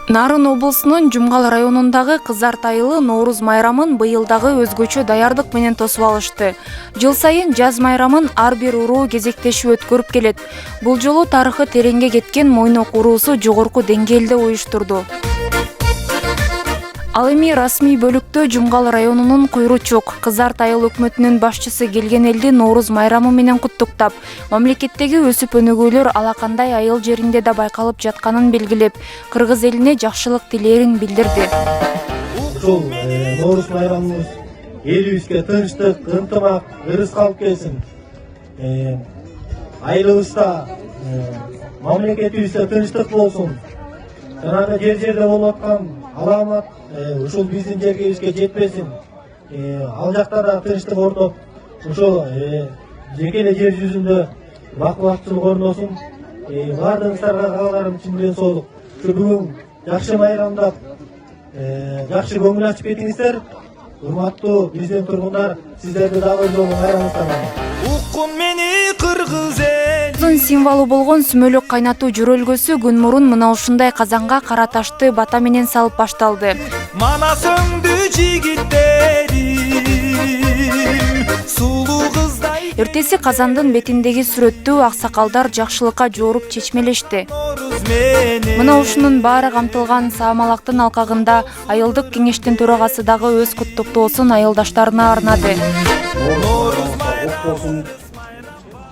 Нарын облусунун Жумгал районундагы Кызарт айылы Норуз майрамын быйылдагы өзгөчө даярдык менен тосуп алышты. Жыл сайын жаз майрамын ар бир уруу кезектешип өткөрүп келет. Бул жолу тарыхы тереңге кеткен Мойнок уруусу жогорку деңгээлде уюштурду. Ал эми расмий бөлүктө Жумгал районунун Куйручук Кызарт айыл өкмөтүнүн башчысы келген элди Норуз майрамы менен куттуктап, мамлекеттеги өсүп өнүгүүлөр алакандай айыл жеринде да байкалып жатканын белгилеп, кыргыз элине жакшылык тилерин билдирди. Ушул Норуз майрамыбыз элибизге тынчтык, ынтымак, ырыс калып келсин. Айылыбызда, мамлекетибизде тынчтык болсун. Жанагы жер-жерде болуп аткан аламат ушул биздин жергебизге жетпесин. Ал жакта да тынчтык орноп, ошол жеке эле жер жүзүндө бакубатчылык орносун. Бардыгыңыздарга кааларым чын ден соолук. Бүгүн жакшы майрамдап, жакшы көңүл ачып кетиңиздер. Урматтуу биздин тургундар, сиздерди дагы жолу майрамыңыздар. Уккун мени кыргыз эл. Символу болгон сүмөлөк кайнатуу жүрөлгөсү күн мурун мына ушундай казанга кара ташты бата менен салып башталды. Мана сөңдү жигиттерим, сулуу кыздай. Эртеси казандын бетиндеги сүрөттү аксакалдар жакшылыкка жооруп чечмелешти. Мына ушунун баары камтылган саамалактын алкагында айылдык кеңештин төрагасы дагы өз куттуктоосун айылдаштарына арнады.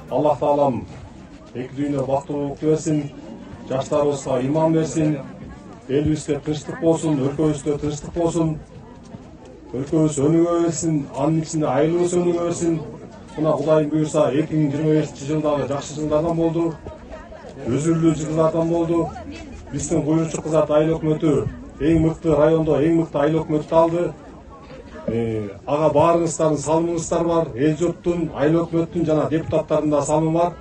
Аллах таалам эки дүйнө бактылуулук берсин, жаштарыбызга иман берсин, элибизге тынчтык болсун, өлкөбүзгө тынчтык болсун, өлкөбүз өнүгө берсин, анын ичинде айылыбыз өнүгө берсин. Мына Кудайым буйрса 2025 жакшы жылдардан болду, өзүрлүү жылдардан болду. Биздин Куйручук Кызарт айыл өкмөтү эң мыкты райондо эң мыкты айыл өкмөтү алды. Ага баарыңыздардын салымыңыздар бар, эл журттун, айыл өкмөттүн жана депутаттардын да салымы бар.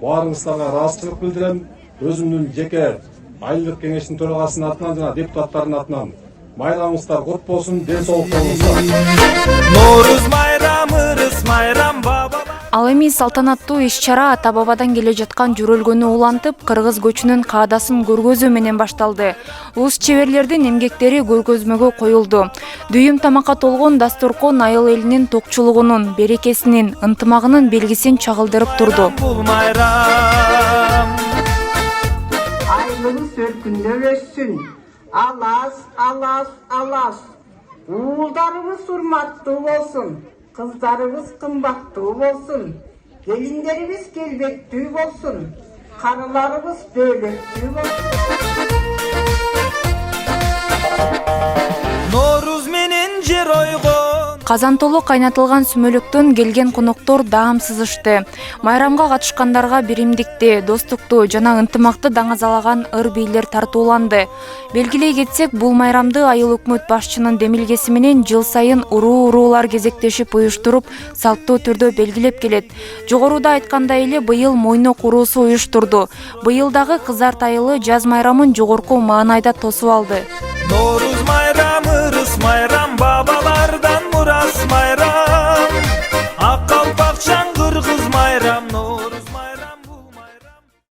Баарыңыздарга ыраазычылык билдирем. Өзүмдүн жеке айылдык кеңештин төрагасынын атынан жана депутаттардын атынан майрамыңыздар кут болсун, ден соолук болуңуздар. Норуз майрам, ырыс майрам баба. Ал эми салтанаттуу иш-чара ата бабадан келе жаткан жүрөлгөнү улантып, кыргыз көчүнүн каадасын көргөзүү менен башталды. Уус чеберлердин эмгектери көргөзмөгө коюлду. Дүйүм тамакка толгон дасторкон айыл элинин токчулугунун, берекесинин, ынтымагынын белгисин чагылдырып турду. Бул майрам. Айылыңыз өркүндөп өссүн. Алас. Уулдарыңыз урматтуу болсун. Кыздарыбыз кымбаттуу болсун. Келиндерибиз келбеттүү болсун. Карыларыбыз дөөлөттүү болсун. Норуз менен жер ойгон. Казан толу кайнатылган сүмөлөктөн келген коноктор даам сызышты. Майрамга катышкандарга биримдикти, достукту жана ынтымакты даңазалаган ыр бийлер тартууланды. Белгилей кетсек, бул майрамды айыл өкмөт башчынын демилгеси менен жыл сайын уруулар кезектешип уюштуруп, салттуу түрдө белгилеп келет. Жогоруда айткандай эле быйыл Мойнок уруусу уюштурду. Быйылдагы Кызарт айылы жаз майрамын жогорку маанайда тосуп алды. Норуз майрам, ырыс майрам.